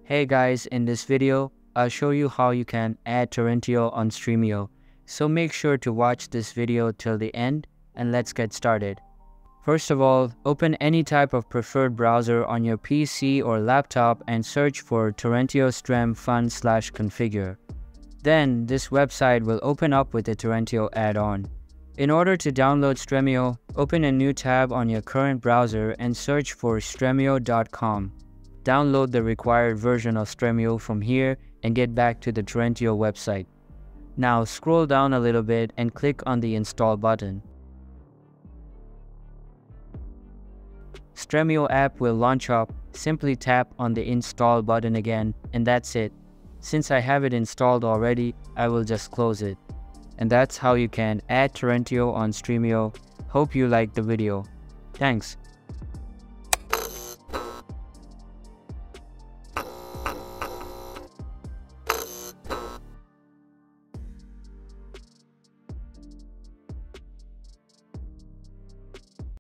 Hey guys, in this video, I'll show you how you can add Torrentio on Stremio. So make sure to watch this video till the end and let's get started. First of all, open any type of preferred browser on your PC or laptop and search for Torrentio Strem fun/configure. Then this website will open up with the Torrentio add-on. In order to download Stremio, open a new tab on your current browser and search for stremio.com. Download the required version of Stremio from here and get back to the Torrentio website. Now scroll down a little bit and click on the install button. Stremio app will launch up. Simply tap on the install button again and that's it. Since I have it installed already, I will just close it. And that's how you can add Torrentio on Stremio. Hope you liked the video. Thanks.